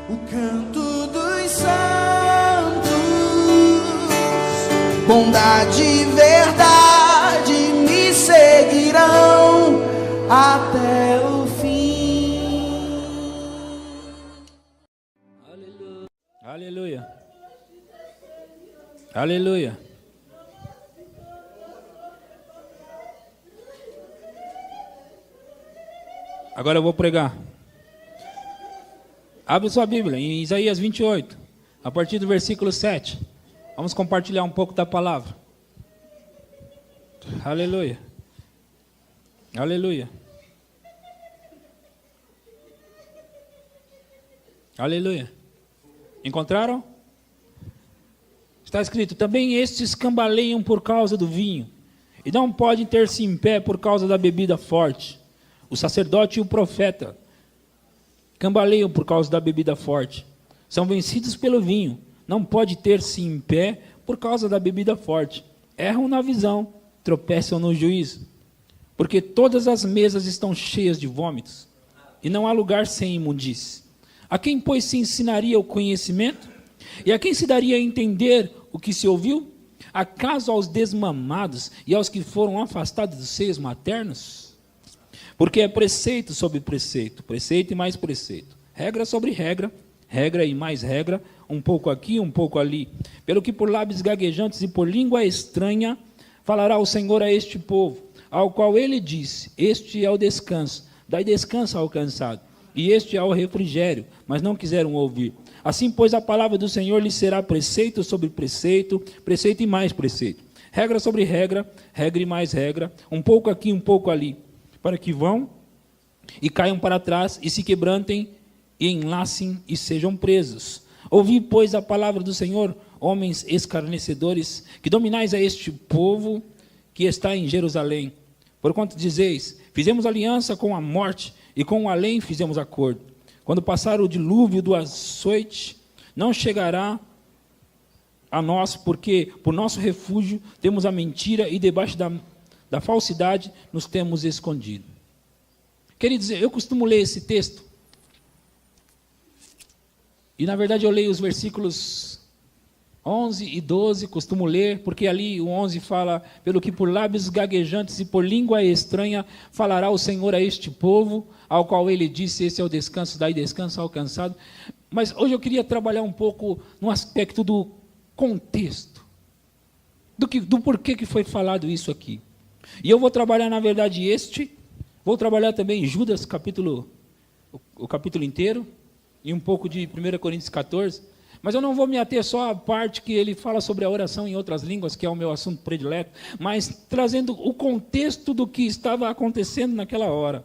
o canto dos santos, bondade e verdade me seguirão até o fim. Aleluia. Aleluia. Agora eu vou pregar. Abre sua Bíblia em Isaías 28, a partir do versículo 7. Vamos compartilhar um pouco da palavra. Aleluia. Aleluia. Aleluia. Encontraram? Está escrito: também estes cambaleiam por causa do vinho, e não podem ter-se em pé por causa da bebida forte. O sacerdote e o profeta cambaleiam por causa da bebida forte. São vencidos pelo vinho. Não pode ter-se em pé por causa da bebida forte. Erram na visão, tropeçam no juízo. Porque todas as mesas estão cheias de vômitos, e não há lugar sem imundície. A quem, pois, se ensinaria o conhecimento? E a quem se daria a entender o que se ouviu? Acaso aos desmamados e aos que foram afastados dos seios maternos? Porque é preceito sobre preceito, preceito e mais preceito, regra sobre regra, regra e mais regra, um pouco aqui, um pouco ali. Pelo que por lábios gaguejantes e por língua estranha falará o Senhor a este povo, ao qual ele disse: este é o descanso, dai descanso ao cansado, e este é o refrigério, mas não quiseram ouvir. Assim, pois, a palavra do Senhor lhes será preceito sobre preceito, preceito e mais preceito, regra sobre regra, regra e mais regra, um pouco aqui, um pouco ali, para que vão e caiam para trás e se quebrantem e enlacem e sejam presos. Ouvi, pois, a palavra do Senhor, homens escarnecedores, que dominais a este povo que está em Jerusalém. Porquanto dizeis: fizemos aliança com a morte, e com o além fizemos acordo. Quando passar o dilúvio do açoite, não chegará a nós, porque por nosso refúgio temos a mentira, e debaixo da falsidade nos temos escondido. Queridos, eu costumo ler esse texto, e na verdade eu leio os versículos 11 e 12, costumo ler, porque ali o 11 fala: pelo que por lábios gaguejantes e por língua estranha falará o Senhor a este povo, ao qual ele disse: esse é o descanso, dai descanso ao cansado. Mas hoje eu queria trabalhar um pouco no aspecto do contexto, do porquê que foi falado isso aqui. E eu vou trabalhar, na verdade, vou trabalhar também Judas, o capítulo inteiro, e um pouco de 1 Coríntios 14, mas eu não vou me ater só à parte que ele fala sobre a oração em outras línguas, que é o meu assunto predileto, mas trazendo o contexto do que estava acontecendo naquela hora.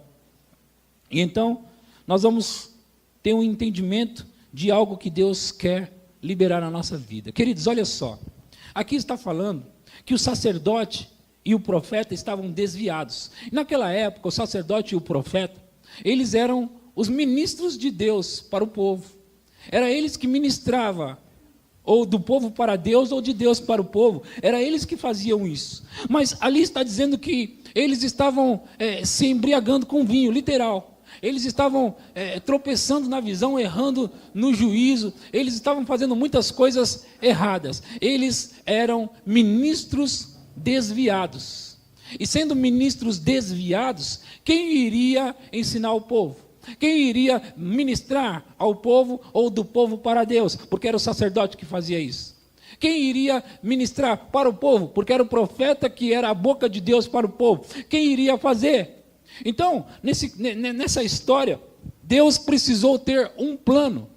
E então, nós vamos ter um entendimento de algo que Deus quer liberar na nossa vida. Queridos, olha só, aqui está falando que o sacerdote e o profeta estavam desviados. Naquela época, o sacerdote e o profeta, eles eram os ministros de Deus para o povo. Era eles que ministravam, ou do povo para Deus, ou de Deus para o povo. Era eles que faziam isso. Mas ali está dizendo que eles estavam se embriagando com vinho, literal. Eles estavam tropeçando na visão, errando no juízo. Eles estavam fazendo muitas coisas erradas. Eles eram ministros desviados. E sendo ministros desviados, quem iria ensinar o povo? Quem iria ministrar ao povo ou do povo para Deus? Porque era o sacerdote que fazia isso. Quem iria ministrar para o povo? Porque era o profeta que era a boca de Deus para o povo. Quem iria fazer? Então, nessa história, Deus precisou ter um plano.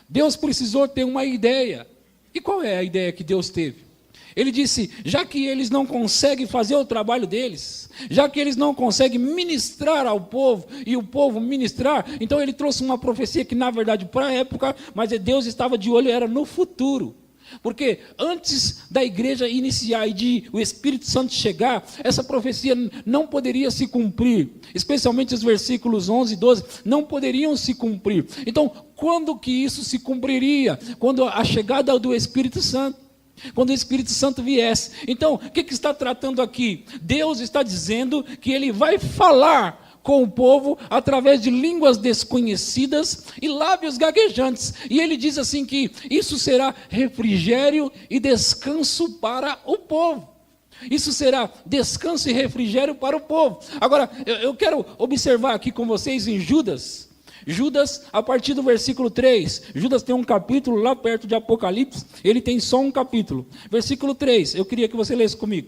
Deus precisou ter uma ideia. E qual é a ideia que Deus teve? Ele disse: já que eles não conseguem fazer o trabalho deles, já que eles não conseguem ministrar ao povo, e o povo ministrar, então ele trouxe uma profecia que na verdade para a época, mas Deus estava de olho, era no futuro. Porque antes da igreja iniciar e de o Espírito Santo chegar, essa profecia não poderia se cumprir, especialmente os versículos 11 e 12, não poderiam se cumprir. Então, quando que isso se cumpriria? Quando a chegada do Espírito Santo. Quando o Espírito Santo viesse. Então, o que está tratando aqui? Deus está dizendo que Ele vai falar com o povo através de línguas desconhecidas e lábios gaguejantes. E ele diz assim que isso será refrigério e descanso para o povo. Isso será descanso e refrigério para o povo. Agora, eu quero observar aqui com vocês em Judas. Judas, a partir do versículo 3. Judas tem um capítulo lá perto de Apocalipse. Ele tem só um capítulo. Versículo 3, eu queria que você lesse comigo.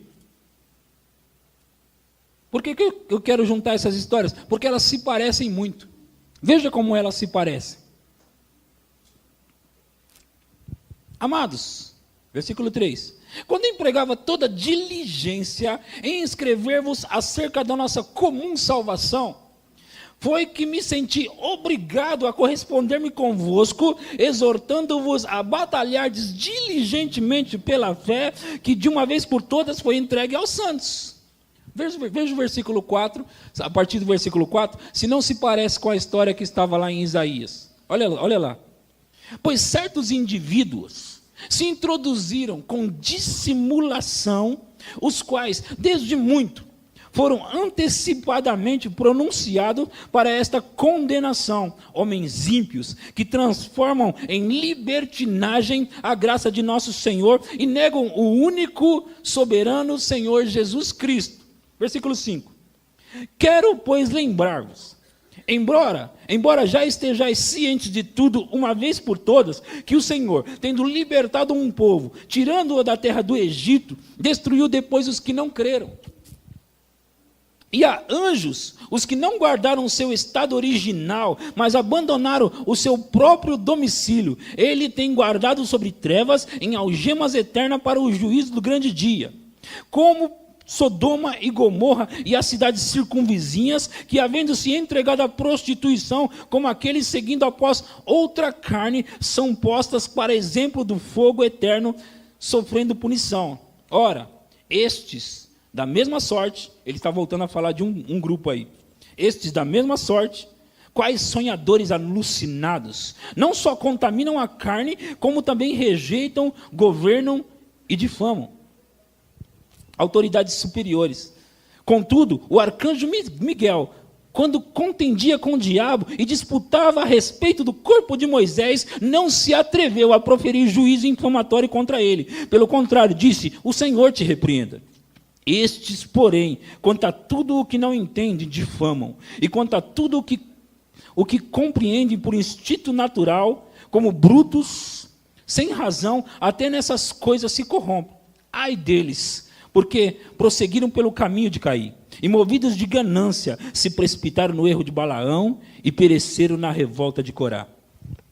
Por que eu quero juntar essas histórias? Porque elas se parecem muito. Veja como elas se parecem. Amados, versículo 3. Quando empregava toda diligência em escrever-vos acerca da nossa comum salvação, foi que me senti obrigado a corresponder-me convosco, exortando-vos a batalhardes diligentemente pela fé, que de uma vez por todas foi entregue aos santos. Veja o versículo 4, a partir do versículo 4, se não se parece com a história que estava lá em Isaías. Olha lá. Pois certos indivíduos se introduziram com dissimulação, os quais, desde muito, foram antecipadamente pronunciados para esta condenação. Homens ímpios, que transformam em libertinagem a graça de nosso Senhor e negam o único soberano Senhor Jesus Cristo. Versículo 5. Quero, pois, lembrar-vos, embora já estejais cientes de tudo, uma vez por todas, que o Senhor, tendo libertado um povo, tirando-o da terra do Egito, destruiu depois os que não creram. E a anjos, os que não guardaram o seu estado original, mas abandonaram o seu próprio domicílio, ele tem guardado sobre trevas em algemas eternas para o juízo do grande dia. Como Sodoma e Gomorra e as cidades circunvizinhas, que havendo-se entregado à prostituição, como aqueles seguindo após outra carne, são postas para exemplo do fogo eterno, sofrendo punição. Ora, estes, da mesma sorte, ele está voltando a falar de um grupo aí, estes da mesma sorte, quais sonhadores alucinados, não só contaminam a carne, como também rejeitam, governam e difamam autoridades superiores. Contudo, o arcanjo Miguel, quando contendia com o diabo e disputava a respeito do corpo de Moisés, não se atreveu a proferir juízo infamatório contra ele. Pelo contrário, disse: o Senhor te repreenda. Estes, porém, quanto a tudo o que não entendem, difamam, e quanto a tudo o que compreendem por instinto natural, como brutos, sem razão, até nessas coisas se corrompem. Ai deles, porque prosseguiram pelo caminho de Caim, e movidos de ganância, se precipitaram no erro de Balaão e pereceram na revolta de Corá.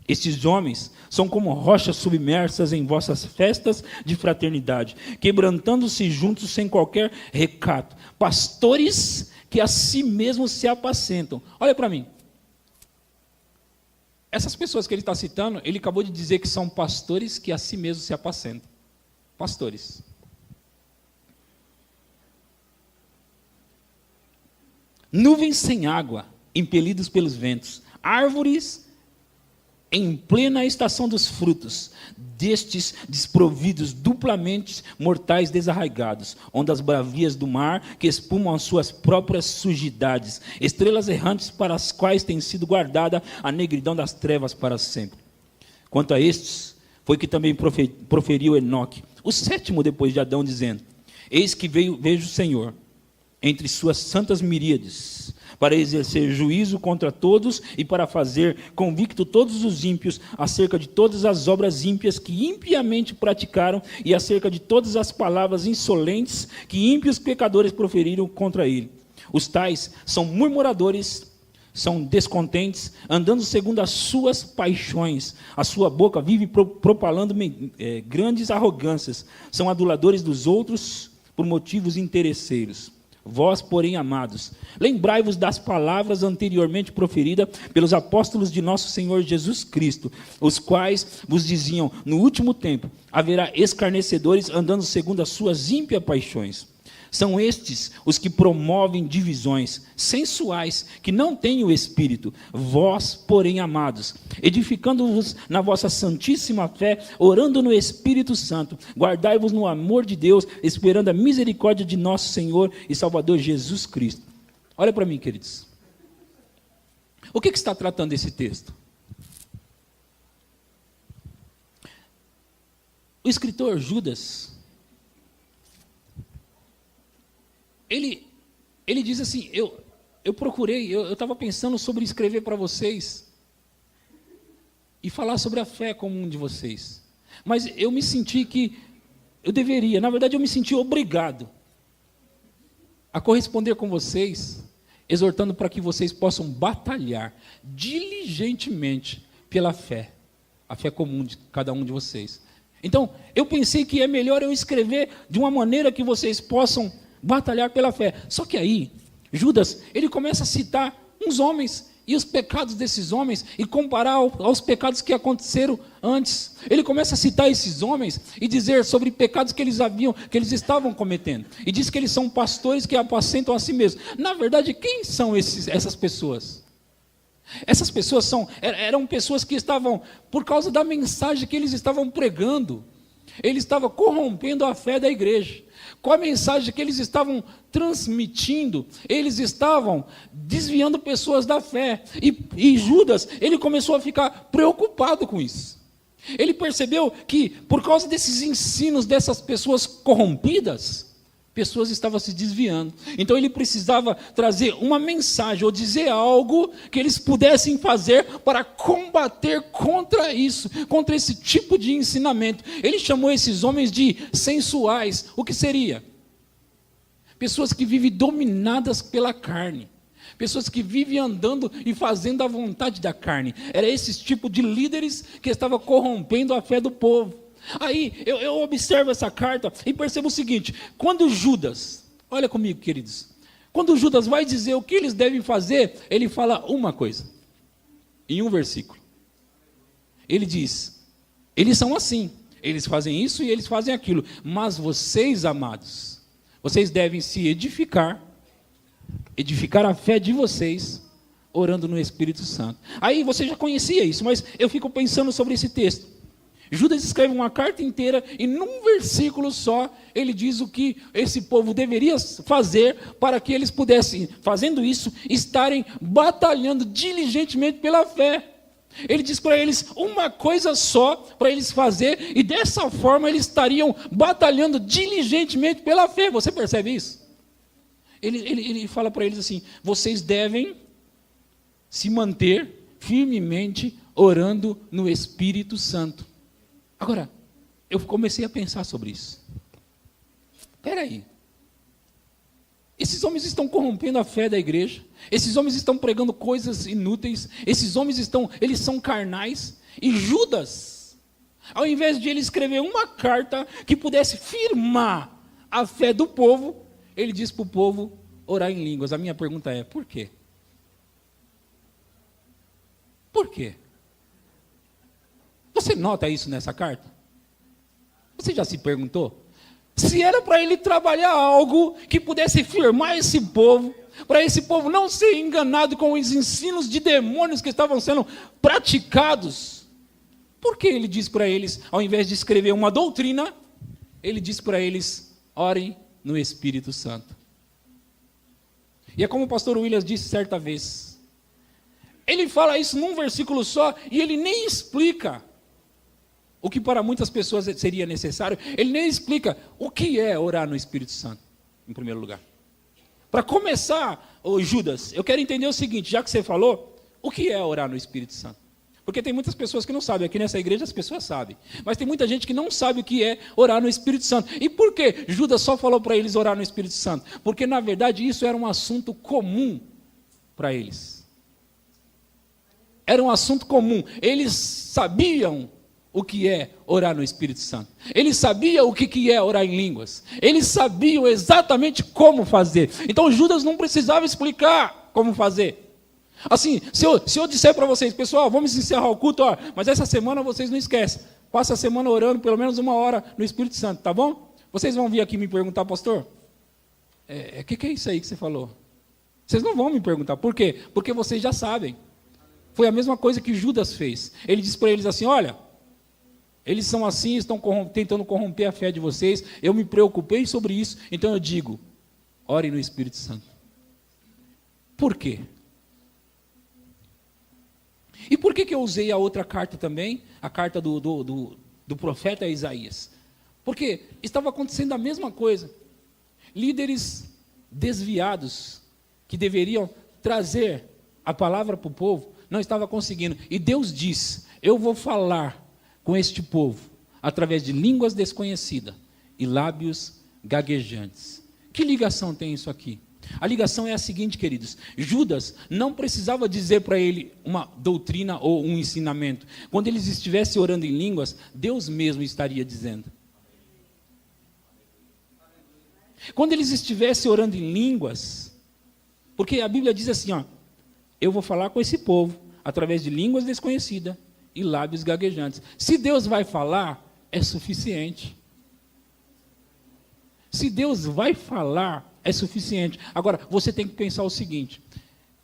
Estes homens são como rochas submersas em vossas festas de fraternidade, quebrantando-se juntos sem qualquer recato, pastores que a si mesmos se apacentam. Olha para mim. Essas pessoas que ele está citando, ele acabou de dizer que são pastores que a si mesmos se apacentam. Pastores. Nuvens sem água, impelidos pelos ventos, árvores em plena estação dos frutos, destes desprovidos duplamente, mortais desarraigados, ondas bravias do mar que espumam as suas próprias sujidades, estrelas errantes para as quais tem sido guardada a negridão das trevas para sempre. Quanto a estes, foi que também proferiu Enoque, o sétimo depois de Adão, dizendo: eis que vejo o Senhor entre suas santas miríades, para exercer juízo contra todos e para fazer convicto todos os ímpios acerca de todas as obras ímpias que impiamente praticaram e acerca de todas as palavras insolentes que ímpios pecadores proferiram contra ele. Os tais são murmuradores, são descontentes, andando segundo as suas paixões. A sua boca vive propalando grandes arrogâncias. São aduladores dos outros por motivos interesseiros. Vós, porém, amados, lembrai-vos das palavras anteriormente proferidas pelos apóstolos de nosso Senhor Jesus Cristo, os quais vos diziam: no último tempo haverá escarnecedores andando segundo as suas ímpias paixões. São estes os que promovem divisões sensuais, que não têm o Espírito. Vós, porém, amados, edificando-vos na vossa santíssima fé, orando no Espírito Santo, guardai-vos no amor de Deus, esperando a misericórdia de nosso Senhor e Salvador Jesus Cristo. Olha para mim, queridos. O que está tratando esse texto? O escritor Judas, ele diz assim, eu procurei, eu estava pensando sobre escrever para vocês e falar sobre a fé comum de vocês. Mas eu me senti que eu deveria, na verdade eu me senti obrigado a corresponder com vocês, exortando para que vocês possam batalhar diligentemente pela fé, a fé comum de cada um de vocês. Então, eu pensei que é melhor eu escrever de uma maneira que vocês possam batalhar pela fé. Só que aí, Judas, ele começa a citar uns homens e os pecados desses homens e comparar aos pecados que aconteceram antes. Ele começa a citar esses homens e dizer sobre pecados que eles estavam cometendo. E diz que eles são pastores que apacentam a si mesmos. Na verdade, quem são essas pessoas? Essas pessoas eram pessoas que estavam, por causa da mensagem que eles estavam pregando, eles estavam corrompendo a fé da igreja. Com a mensagem que eles estavam transmitindo, eles estavam desviando pessoas da fé. E Judas, ele começou a ficar preocupado com isso. Ele percebeu que, por causa desses ensinos dessas pessoas corrompidas, pessoas estavam se desviando. Então ele precisava trazer uma mensagem ou dizer algo que eles pudessem fazer para combater contra isso, contra esse tipo de ensinamento. Ele chamou esses homens de sensuais. O que seria? Pessoas que vivem dominadas pela carne. Pessoas que vivem andando e fazendo a vontade da carne. Era esse tipo de líderes que estavam corrompendo a fé do povo. Aí eu observo essa carta e percebo o seguinte: quando Judas, olha comigo, queridos, quando Judas vai dizer o que eles devem fazer, ele fala uma coisa, em um versículo. Ele diz: eles são assim, eles fazem isso e eles fazem aquilo, mas vocês, amados, vocês devem se edificar a fé de vocês, orando no Espírito Santo. Aí você já conhecia isso, mas eu fico pensando sobre esse texto. Judas escreve uma carta inteira e num versículo só ele diz o que esse povo deveria fazer para que eles pudessem, fazendo isso, estarem batalhando diligentemente pela fé. Ele diz para eles uma coisa só para eles fazer e dessa forma eles estariam batalhando diligentemente pela fé. Você percebe isso? Ele fala para eles assim: vocês devem se manter firmemente orando no Espírito Santo. Agora, eu comecei a pensar sobre isso. Espera aí. Esses homens estão corrompendo a fé da igreja. Esses homens estão pregando coisas inúteis. Esses homens eles são carnais. E Judas, ao invés de ele escrever uma carta que pudesse firmar a fé do povo, ele diz para o povo orar em línguas. A minha pergunta é: por quê? Por quê? Você nota isso nessa carta? Você já se perguntou? Se era para ele trabalhar algo que pudesse firmar esse povo, para esse povo não ser enganado com os ensinos de demônios que estavam sendo praticados, por que ele diz para eles, ao invés de escrever uma doutrina, ele diz para eles: orem no Espírito Santo? E é como o pastor Williams disse certa vez, ele fala isso num versículo só e ele nem explica o que para muitas pessoas seria necessário. Ele nem explica o que é orar no Espírito Santo, em primeiro lugar. Para começar, Judas, eu quero entender o seguinte, já que você falou, o que é orar no Espírito Santo? Porque tem muitas pessoas que não sabem, aqui nessa igreja as pessoas sabem, mas tem muita gente que não sabe o que é orar no Espírito Santo. E por que Judas só falou para eles orar no Espírito Santo? Porque na verdade isso era um assunto comum para eles. Era um assunto comum, eles sabiam o que é orar no Espírito Santo. Eles sabiam o que é orar em línguas. Eles sabiam exatamente como fazer. Então Judas não precisava explicar como fazer. Assim, se eu disser para vocês: pessoal, vamos encerrar o culto, mas essa semana vocês não esquecem. Passa a semana orando pelo menos 1 hora no Espírito Santo, tá bom? Vocês vão vir aqui me perguntar: pastor, o que é isso aí que você falou? Vocês não vão me perguntar. Por quê? Porque vocês já sabem. Foi a mesma coisa que Judas fez. Ele disse para eles assim: olha, eles são assim, estão tentando corromper a fé de vocês. Eu me preocupei sobre isso, então eu digo: orem no Espírito Santo. Por quê? E por que eu usei a outra carta também, a carta do profeta Isaías? Porque estava acontecendo a mesma coisa. Líderes desviados, que deveriam trazer a palavra para o povo, não estavam conseguindo. E Deus diz: eu vou falar com este povo através de línguas desconhecidas e lábios gaguejantes. Que ligação tem isso aqui? A ligação é a seguinte, queridos: Judas não precisava dizer para ele uma doutrina ou um ensinamento. Quando eles estivessem orando em línguas, Deus mesmo estaria dizendo. Quando eles estivessem orando em línguas, porque a Bíblia diz assim, ó, eu vou falar com esse povo através de línguas desconhecidas e lábios gaguejantes. Se Deus vai falar, é suficiente. Se Deus vai falar, é suficiente. Agora, você tem que pensar o seguinte: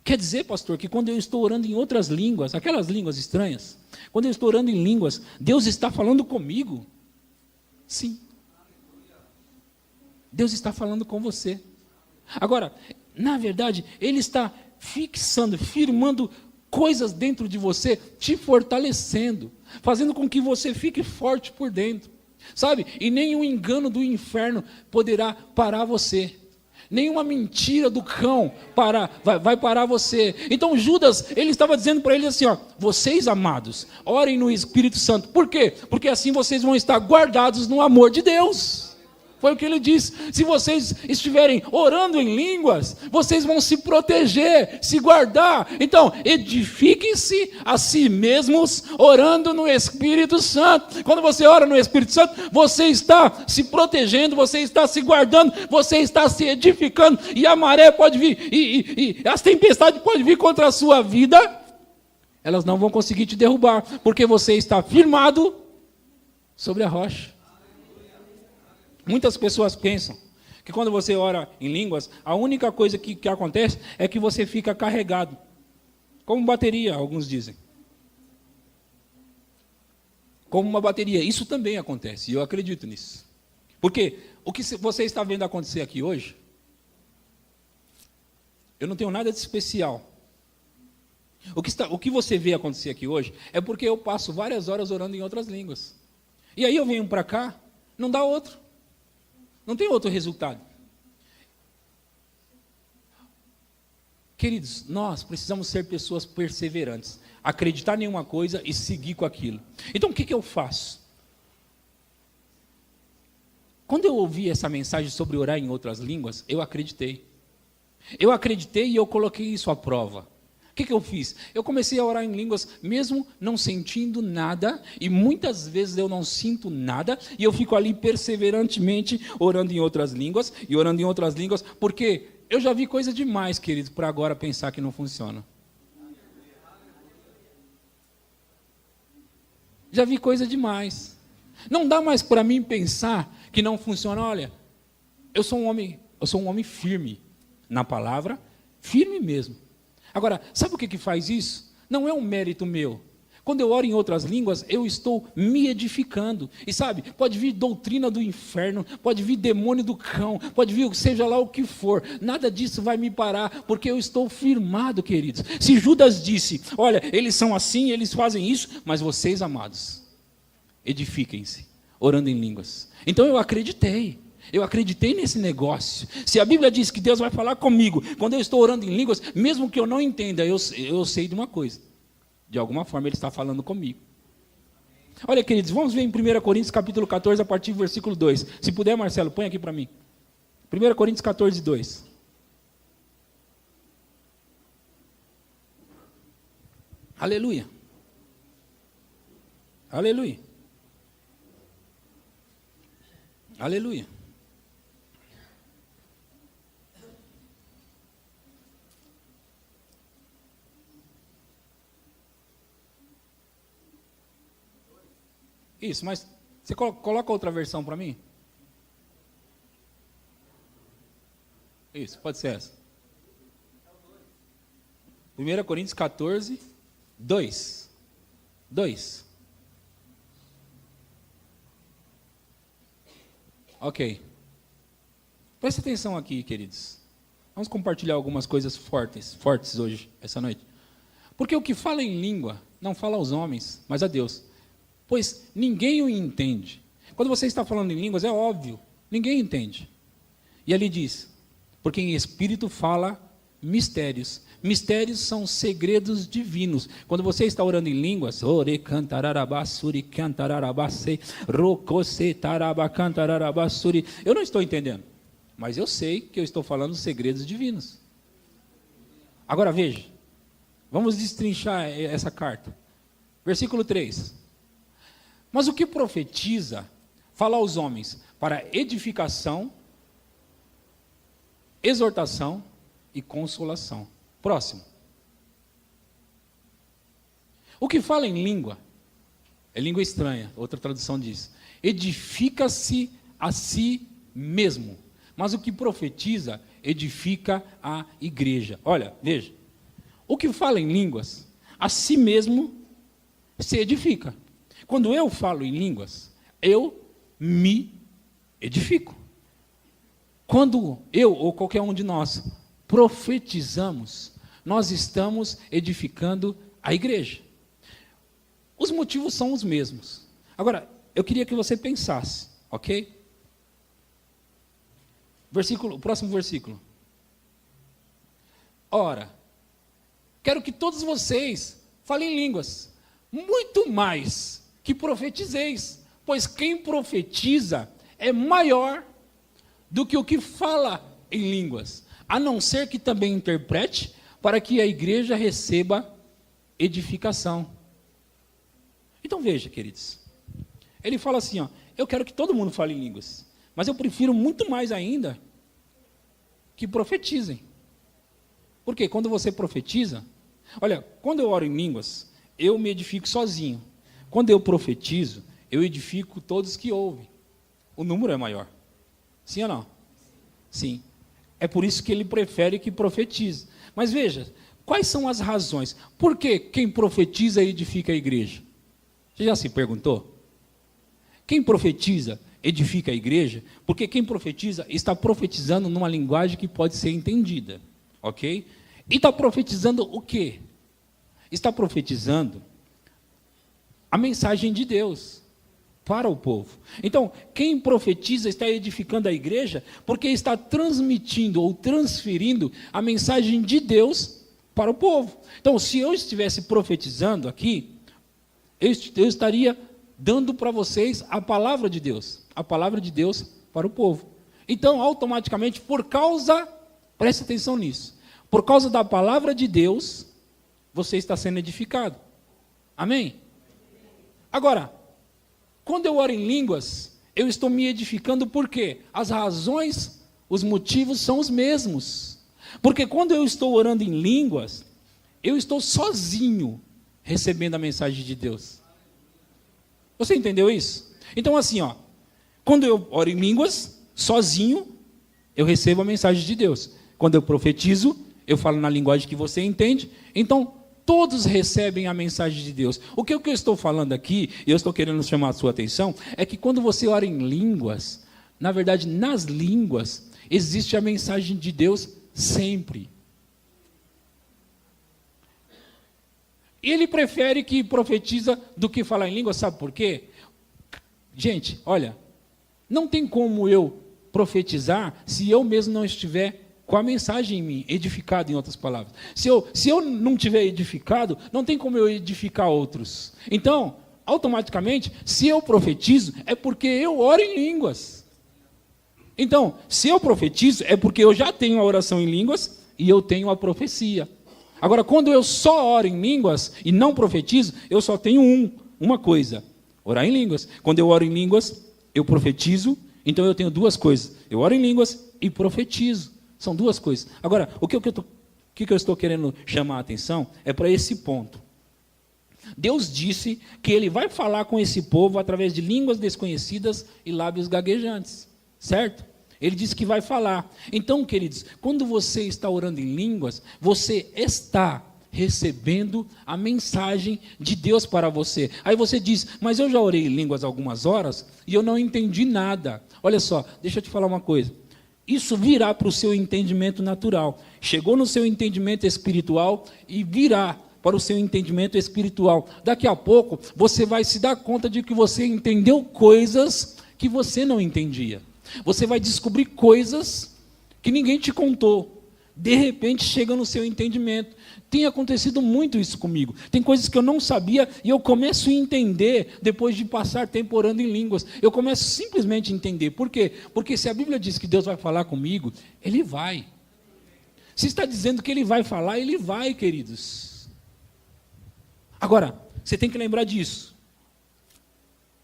quer dizer, pastor, que quando eu estou orando em outras línguas, aquelas línguas estranhas, quando eu estou orando em línguas, Deus está falando comigo? Sim. Deus está falando com você. Agora, na verdade, Ele está fixando, firmando coisas dentro de você, te fortalecendo, fazendo com que você fique forte por dentro. Sabe? E nenhum engano do inferno poderá parar você. Nenhuma mentira do cão vai parar você. Então Judas, ele estava dizendo para eles assim, ó, vocês amados, orem no Espírito Santo. Por quê? Porque assim vocês vão estar guardados no amor de Deus. Foi o que ele disse: se vocês estiverem orando em línguas, vocês vão se proteger, se guardar. Então, edifiquem-se a si mesmos, orando no Espírito Santo. Quando você ora no Espírito Santo, você está se protegendo, você está se guardando, você está se edificando, e a maré pode vir, e as tempestades podem vir contra a sua vida, elas não vão conseguir te derrubar, porque você está firmado sobre a rocha. Muitas pessoas pensam que quando você ora em línguas, a única coisa que acontece é que você fica carregado. Como bateria, alguns dizem. Como uma bateria. Isso também acontece, e eu acredito nisso. Porque o que você está vendo acontecer aqui hoje, eu não tenho nada de especial. O que você vê acontecer aqui hoje é porque eu passo várias horas orando em outras línguas. E aí eu venho para cá, não dá outro. Não tem outro resultado. Queridos, nós precisamos ser pessoas perseverantes, acreditar em uma coisa e seguir com aquilo. Então o que eu faço? Quando eu ouvi essa mensagem sobre orar em outras línguas, eu acreditei. Eu acreditei e eu coloquei isso à prova. O que eu fiz? Eu comecei a orar em línguas, mesmo não sentindo nada, e muitas vezes eu não sinto nada, e eu fico ali perseverantemente orando em outras línguas, porque eu já vi coisa demais, queridos, para agora pensar que não funciona. Já vi coisa demais. Não dá mais para mim pensar que não funciona. Olha, eu sou um homem firme na palavra, firme mesmo. Agora, sabe o que faz isso? Não é um mérito meu. Quando eu oro em outras línguas, eu estou me edificando. E sabe, pode vir doutrina do inferno, pode vir demônio do cão, pode vir seja lá o que for. Nada disso vai me parar, porque eu estou firmado, queridos. Se Judas disse, olha, eles são assim, eles fazem isso, mas vocês, amados, edifiquem-se, orando em línguas. Então eu acreditei. Eu acreditei nesse negócio. Se a Bíblia diz que Deus vai falar comigo quando eu estou orando em línguas, mesmo que eu não entenda, eu sei de uma coisa. De alguma forma Ele está falando comigo. Olha, queridos, vamos ver em 1 Coríntios capítulo 14, a partir do versículo 2. Se puder, Marcelo, põe aqui para mim. 1 Coríntios 14, 2. Aleluia. Aleluia. Aleluia. Isso, mas você coloca outra versão para mim? Isso, pode ser essa. 1 Coríntios 14, 2. 2. Ok. Preste atenção aqui, queridos. Vamos compartilhar algumas coisas fortes hoje, essa noite. Porque o que fala em língua não fala aos homens, mas a Deus, pois ninguém o entende. Quando você está falando em línguas, é óbvio, ninguém entende. E ali diz, porque em espírito fala mistérios. Mistérios são segredos divinos. Quando você está orando em línguas, eu não estou entendendo, mas eu sei que eu estou falando segredos divinos. Agora veja, vamos destrinchar essa carta. Versículo 3. Mas o que profetiza, fala aos homens para edificação, exortação e consolação. Próximo. O que fala em língua, é língua estranha, outra tradução diz, edifica-se a si mesmo. Mas o que profetiza, edifica a igreja. Olha, veja, o que fala em línguas, a si mesmo se edifica. Quando eu falo em línguas, eu me edifico. Quando eu ou qualquer um de nós profetizamos, nós estamos edificando a igreja. Os motivos são os mesmos. Agora, eu queria que você pensasse, ok? O próximo versículo. Ora, quero que todos vocês falem em línguas, muito mais que profetizeis, pois quem profetiza é maior do que o que fala em línguas, a não ser que também interprete, para que a igreja receba edificação. Então veja, queridos, ele fala assim, ó, eu quero que todo mundo fale em línguas, mas eu prefiro muito mais ainda que profetizem. Porque quando você profetiza, olha, quando eu oro em línguas, eu me edifico sozinho. Quando eu profetizo, eu edifico todos que ouvem. O número é maior. Sim ou não? Sim. É por isso que ele prefere que profetize. Mas veja, quais são as razões? Por que quem profetiza edifica a igreja? Você já se perguntou? Quem profetiza edifica a igreja? Porque quem profetiza está profetizando numa linguagem que pode ser entendida. Ok? E está profetizando o quê? Está profetizando a mensagem de Deus para o povo. Então, quem profetiza está edificando a igreja porque está transmitindo ou transferindo a mensagem de Deus para o povo. Então, se eu estivesse profetizando aqui, eu estaria dando para vocês a palavra de Deus para o povo. Então, automaticamente, preste atenção nisso, por causa da palavra de Deus, você está sendo edificado. Amém? Agora, quando eu oro em línguas, eu estou me edificando por quê? As razões, os motivos são os mesmos. Porque quando eu estou orando em línguas, eu estou sozinho recebendo a mensagem de Deus. Você entendeu isso? Então assim, ó, quando eu oro em línguas, sozinho, eu recebo a mensagem de Deus. Quando eu profetizo, eu falo na linguagem que você entende, então todos recebem a mensagem de Deus. O que eu estou falando aqui, e eu estou querendo chamar a sua atenção, é que quando você ora em línguas, na verdade, nas línguas, existe a mensagem de Deus sempre. E ele prefere que profetiza do que falar em línguas, sabe por quê? Gente, olha, não tem como eu profetizar se eu mesmo não estiver com a mensagem em mim, edificado, em outras palavras. Se eu não tiver edificado, não tem como eu edificar outros. Então, automaticamente, se eu profetizo, é porque eu oro em línguas. Então, se eu profetizo, é porque eu já tenho a oração em línguas e eu tenho a profecia. Agora, quando eu só oro em línguas e não profetizo, eu só tenho uma coisa, orar em línguas. Quando eu oro em línguas, eu profetizo, então eu tenho duas coisas. Eu oro em línguas e profetizo. São duas coisas. Agora, o que eu estou querendo chamar a atenção é para esse ponto. Deus disse que Ele vai falar com esse povo através de línguas desconhecidas e lábios gaguejantes. Certo? Ele disse que vai falar. Então, queridos, quando você está orando em línguas, você está recebendo a mensagem de Deus para você. Aí você diz, mas eu já orei em línguas algumas horas e eu não entendi nada. Olha só, deixa eu te falar uma coisa. Isso virá para o seu entendimento natural. Chegou no seu entendimento espiritual e virá para o seu entendimento espiritual. Daqui a pouco, você vai se dar conta de que você entendeu coisas que você não entendia. Você vai descobrir coisas que ninguém te contou. De repente chega no seu entendimento. Tem acontecido muito isso comigo. Tem coisas que eu não sabia e eu começo a entender depois de passar tempo orando em línguas. Eu começo simplesmente a entender. Por quê? Porque se a Bíblia diz que Deus vai falar comigo, Ele vai. Se está dizendo que Ele vai falar, Ele vai, queridos. Agora, você tem que lembrar disso.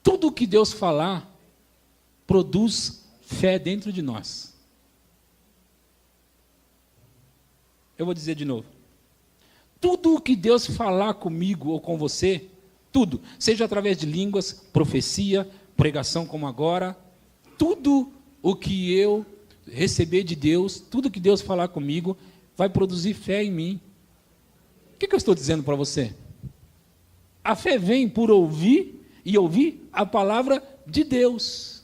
Tudo que Deus falar produz fé dentro de nós. Eu vou dizer de novo. Tudo o que Deus falar comigo ou com você, tudo, seja através de línguas, profecia, pregação como agora, tudo o que eu receber de Deus, tudo que Deus falar comigo, vai produzir fé em mim. O que eu estou dizendo para você? A fé vem por ouvir e ouvir a palavra de Deus.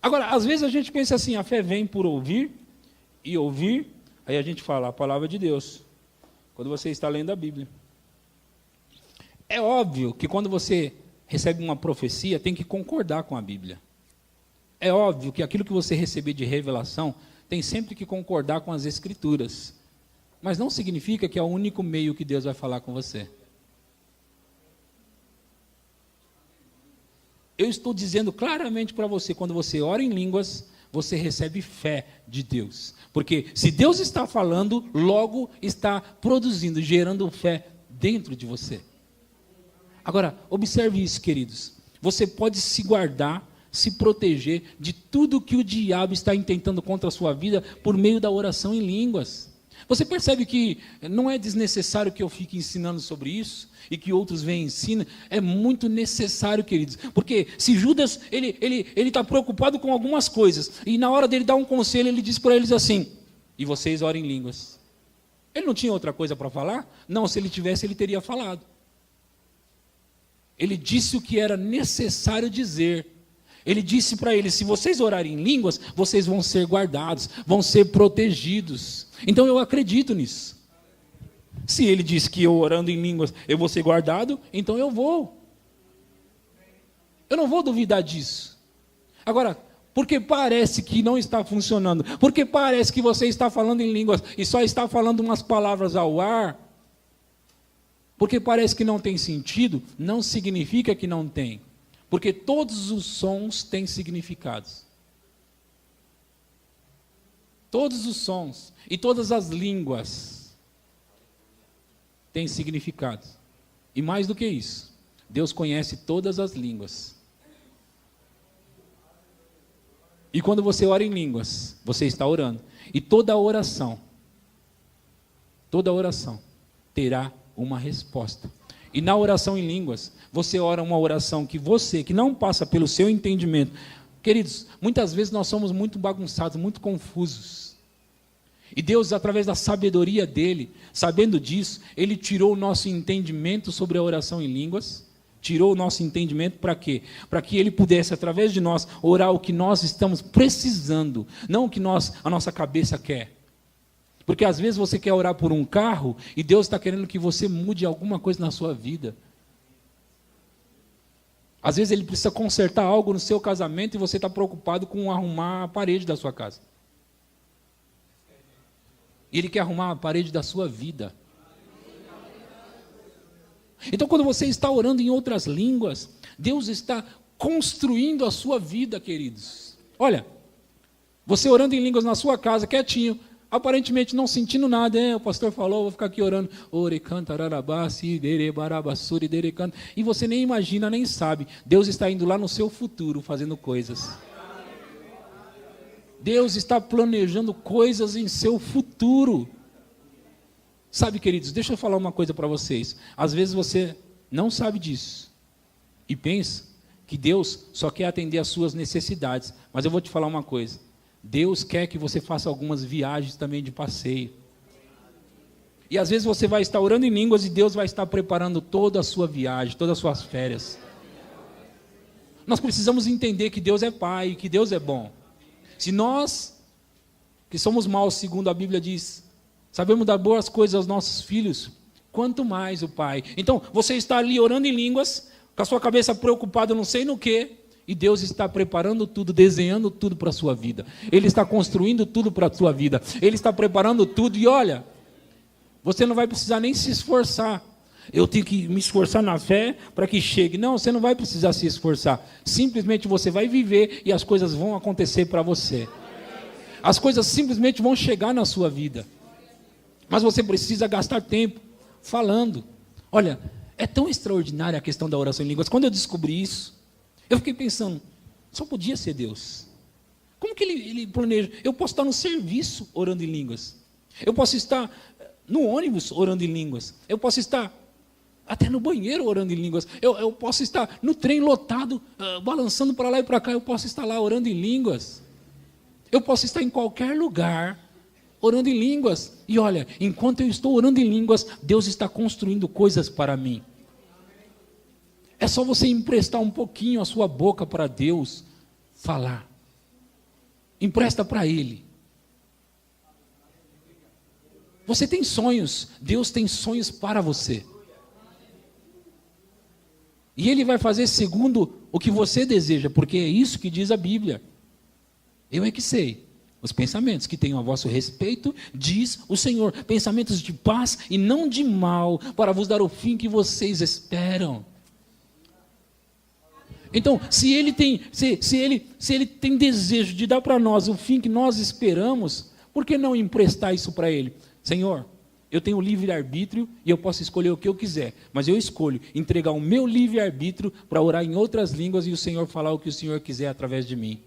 Agora, às vezes a gente pensa assim, a fé vem por ouvir e ouvir, aí a gente fala a palavra de Deus, quando você está lendo a Bíblia. É óbvio que quando você recebe uma profecia, tem que concordar com a Bíblia. É óbvio que aquilo que você receber de revelação, tem sempre que concordar com as Escrituras. Mas não significa que é o único meio que Deus vai falar com você. Eu estou dizendo claramente para você, quando você ora em línguas, você recebe fé de Deus. Porque se Deus está falando, logo está produzindo, gerando fé dentro de você. Agora, observe isso, queridos. Você pode se guardar, se proteger de tudo que o diabo está intentando contra a sua vida por meio da oração em línguas. Você percebe que não é desnecessário que eu fique ensinando sobre isso e que outros venham e ensinem? É muito necessário, queridos. Porque se Judas, ele está preocupado com algumas coisas, e na hora dele dar um conselho, ele diz para eles assim, e vocês orem em línguas. Ele não tinha outra coisa para falar? Não, se ele tivesse, ele teria falado. Ele disse o que era necessário dizer. Ele disse para eles, se vocês orarem em línguas, vocês vão ser guardados, vão ser protegidos. Então eu acredito nisso. Se ele disse que eu orando em línguas eu vou ser guardado, então eu vou. Eu não vou duvidar disso. Agora, porque parece que não está funcionando, porque parece que você está falando em línguas e só está falando umas palavras ao ar, porque parece que não tem sentido, não significa que não tem. Porque todos os sons têm significados. Todos os sons e todas as línguas têm significados. E mais do que isso, Deus conhece todas as línguas. E quando você ora em línguas, você está orando. E toda oração terá uma resposta. E na oração em línguas, você ora uma oração que não passa pelo seu entendimento. Queridos, muitas vezes nós somos muito bagunçados, muito confusos. E Deus, através da sabedoria dele, sabendo disso, ele tirou o nosso entendimento sobre a oração em línguas. Tirou o nosso entendimento para quê? Para que ele pudesse, através de nós, orar o que nós estamos precisando, não o que a nossa cabeça quer. Porque às vezes você quer orar por um carro e Deus está querendo que você mude alguma coisa na sua vida. Às vezes Ele precisa consertar algo no seu casamento e você está preocupado com arrumar a parede da sua casa. E Ele quer arrumar a parede da sua vida. Então, quando você está orando em outras línguas, Deus está construindo a sua vida, queridos. Olha, você orando em línguas na sua casa, quietinho, aparentemente não sentindo nada, o pastor falou, vou ficar aqui orando, e você nem imagina, nem sabe, Deus está indo lá no seu futuro, fazendo coisas. Deus está planejando coisas em seu futuro. Sabe, queridos, deixa eu falar uma coisa para vocês, às vezes você não sabe disso, e pensa que Deus só quer atender às suas necessidades, mas eu vou te falar uma coisa, Deus quer que você faça algumas viagens também de passeio. E às vezes você vai estar orando em línguas e Deus vai estar preparando toda a sua viagem, todas as suas férias. Nós precisamos entender que Deus é Pai, que Deus é bom. Se nós, que somos maus, segundo a Bíblia diz, sabemos dar boas coisas aos nossos filhos, quanto mais o Pai. Então, você está ali orando em línguas, com a sua cabeça preocupada não sei no quê, e Deus está preparando tudo, desenhando tudo para a sua vida. Ele está construindo tudo para a sua vida. Ele está preparando tudo, e olha, você não vai precisar nem se esforçar. Eu tenho que me esforçar na fé para que chegue. Não, você não vai precisar se esforçar. Simplesmente você vai viver e as coisas vão acontecer para você. As coisas simplesmente vão chegar na sua vida. Mas você precisa gastar tempo falando. Olha, é tão extraordinária a questão da oração em línguas. Quando eu descobri isso, eu fiquei pensando, só podia ser Deus. Como que ele planeja? Eu posso estar no serviço orando em línguas. Eu posso estar no ônibus orando em línguas. Eu posso estar até no banheiro orando em línguas. Eu posso estar no trem lotado, balançando para lá e para cá. Eu posso estar lá orando em línguas. Eu posso estar em qualquer lugar orando em línguas. E olha, enquanto eu estou orando em línguas, Deus está construindo coisas para mim. É só você emprestar um pouquinho a sua boca para Deus falar. Empresta para Ele. Você tem sonhos, Deus tem sonhos para você. E Ele vai fazer segundo o que você deseja, porque é isso que diz a Bíblia. Eu é que sei. Os pensamentos que tenho a vosso respeito, diz o Senhor, pensamentos de paz e não de mal, para vos dar o fim que vocês esperam. Então, se ele tem desejo de dar para nós o fim que nós esperamos, por que não emprestar isso para Ele? Senhor, eu tenho livre-arbítrio e eu posso escolher o que eu quiser, mas eu escolho entregar o meu livre-arbítrio para orar em outras línguas e o Senhor falar o que o Senhor quiser através de mim.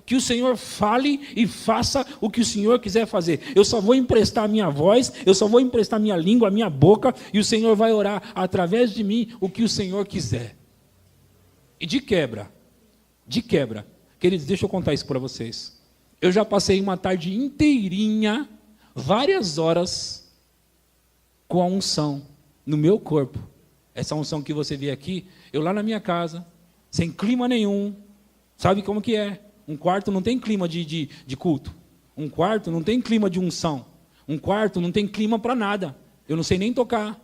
Que o Senhor fale e faça o que o Senhor quiser fazer. Eu só vou emprestar a minha voz, eu só vou emprestar a minha língua, a minha boca, e o Senhor vai orar através de mim o que o Senhor quiser. E de quebra, queridos, deixa eu contar isso para vocês. Eu já passei uma tarde inteirinha, várias horas, com a unção no meu corpo. Essa unção que você vê aqui, eu lá na minha casa, sem clima nenhum, sabe como que é? Um quarto não tem clima de culto. Um quarto não tem clima de unção. Um quarto não tem clima para nada. Eu não sei nem tocar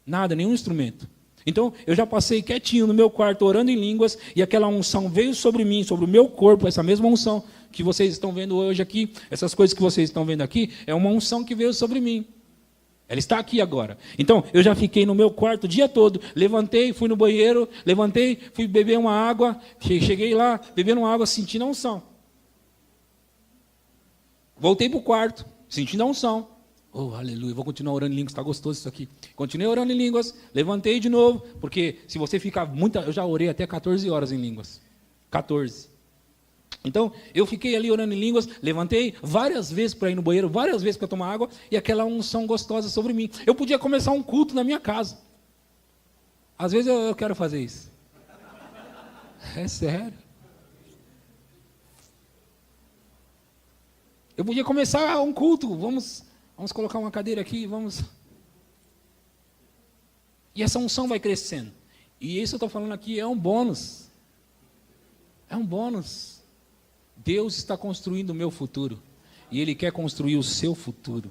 nada, nenhum instrumento. Então, eu já passei quietinho no meu quarto, orando em línguas, e aquela unção veio sobre mim, sobre o meu corpo, essa mesma unção que vocês estão vendo hoje aqui, essas coisas que vocês estão vendo aqui, é uma unção que veio sobre mim. Ela está aqui agora. Então, eu já fiquei no meu quarto o dia todo, levantei, fui no banheiro, levantei, fui beber uma água, cheguei lá, bebendo uma água, sentindo a unção. Voltei para o quarto, sentindo a unção. Oh, aleluia, vou continuar orando em línguas, está gostoso isso aqui. Continuei orando em línguas, levantei de novo, porque se você ficar eu já orei até 14 horas em línguas. 14. Então, eu fiquei ali orando em línguas, levantei várias vezes para ir no banheiro, várias vezes para tomar água, e aquela unção gostosa sobre mim. Eu podia começar um culto na minha casa. Às vezes eu quero fazer isso. É sério. Eu podia começar um culto, vamos colocar uma cadeira aqui, vamos... E essa unção vai crescendo. E isso eu estou falando aqui é um bônus. É um bônus. Deus está construindo o meu futuro. E Ele quer construir o seu futuro.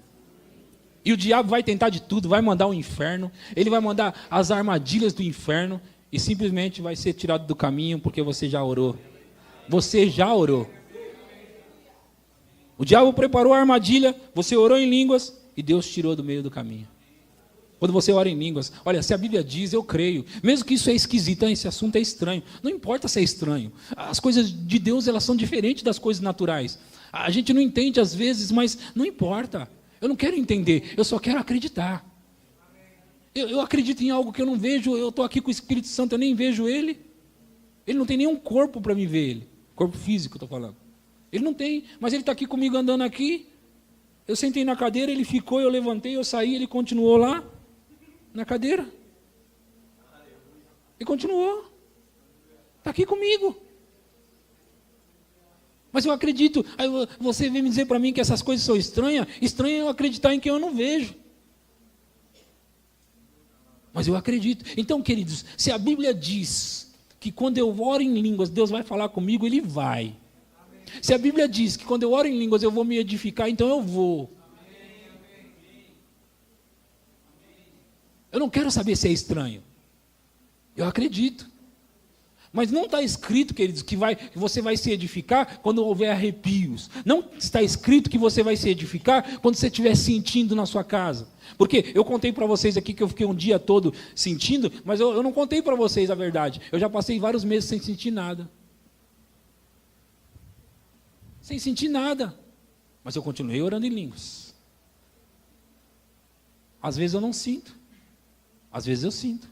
E o diabo vai tentar de tudo, vai mandar o inferno. Ele vai mandar as armadilhas do inferno. E simplesmente vai ser tirado do caminho porque você já orou. Você já orou. O diabo preparou a armadilha, você orou em línguas e Deus tirou do meio do caminho. Quando você ora em línguas, olha, se a Bíblia diz, eu creio. Mesmo que isso é esquisito, esse assunto é estranho. Não importa se é estranho. As coisas de Deus, elas são diferentes das coisas naturais. A gente não entende às vezes, mas não importa. Eu não quero entender, eu só quero acreditar. Eu acredito em algo que eu não vejo, eu estou aqui com o Espírito Santo, eu nem vejo Ele. Ele não tem nenhum corpo para me ver Ele. Corpo físico, estou falando. Ele não tem, mas Ele está aqui comigo andando aqui. Eu sentei na cadeira, Ele ficou, eu levantei, eu saí, Ele continuou lá. Na cadeira. E continuou. Está aqui comigo. Mas eu acredito. Aí você vem me dizer para mim que essas coisas são estranhas. Estranho é eu acreditar em quem eu não vejo. Mas eu acredito. Então, queridos, se a Bíblia diz que quando eu oro em línguas, Deus vai falar comigo, Ele vai. Se a Bíblia diz que quando eu oro em línguas eu vou me edificar, então eu vou. Eu não quero saber se é estranho. Eu acredito. Mas não está escrito, queridos, que você vai se edificar quando houver arrepios. Não está escrito que você vai se edificar quando você estiver sentindo na sua casa. Porque eu contei para vocês aqui que eu fiquei um dia todo sentindo, mas eu não contei para vocês a verdade. Eu já passei vários meses sem sentir nada. Sem sentir nada. Mas eu continuei orando em línguas. Às vezes eu não sinto. Às vezes eu sinto.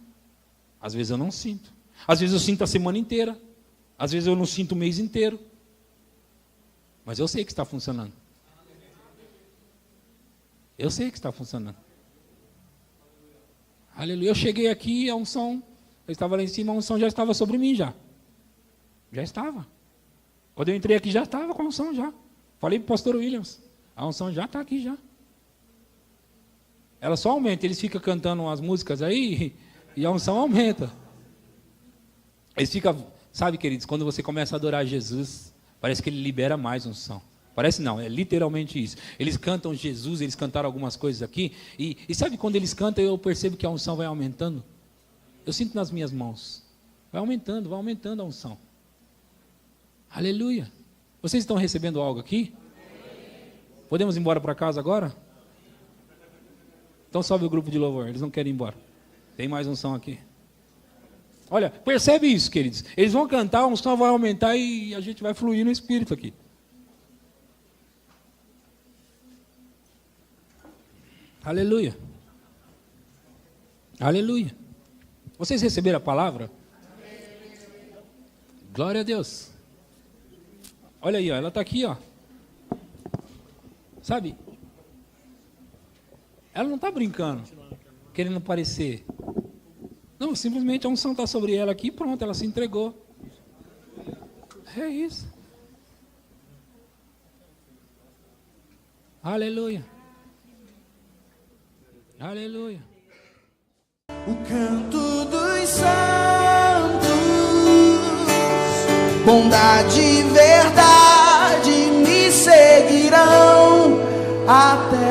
Às vezes eu não sinto. Às vezes eu sinto a semana inteira. Às vezes eu não sinto o mês inteiro. Mas eu sei que está funcionando. Eu sei que está funcionando. Aleluia. Eu cheguei aqui, a unção, eu estava lá em cima, a unção já estava sobre mim já. Já estava. Quando eu entrei aqui já estava com a unção já. Falei para o pastor Williams, a unção já está aqui já. Ela só aumenta, eles ficam cantando as músicas aí e a unção aumenta. Eles ficam, sabe, queridos, quando você começa a adorar Jesus, parece que ele libera mais unção. Parece não, é literalmente isso. Eles cantam Jesus, eles cantaram algumas coisas aqui, e sabe quando eles cantam, eu percebo que a unção vai aumentando? Eu sinto nas minhas mãos. Vai aumentando a unção. Aleluia. Vocês estão recebendo algo aqui? Podemos ir embora para casa agora? Então sobe o grupo de louvor, eles não querem ir embora. Tem mais unção aqui. Olha, percebe isso, queridos. Eles vão cantar, a unção vai aumentar e a gente vai fluir no Espírito aqui. Aleluia. Aleluia. Vocês receberam a palavra? Glória a Deus. Olha aí, ó, ela está aqui, ó. Sabe? Ela não está brincando, querendo parecer. Não, simplesmente a unção está sobre ela aqui e pronto, ela se entregou. É isso. Aleluia. Aleluia. O canto dos santos, bondade e verdade me seguirão até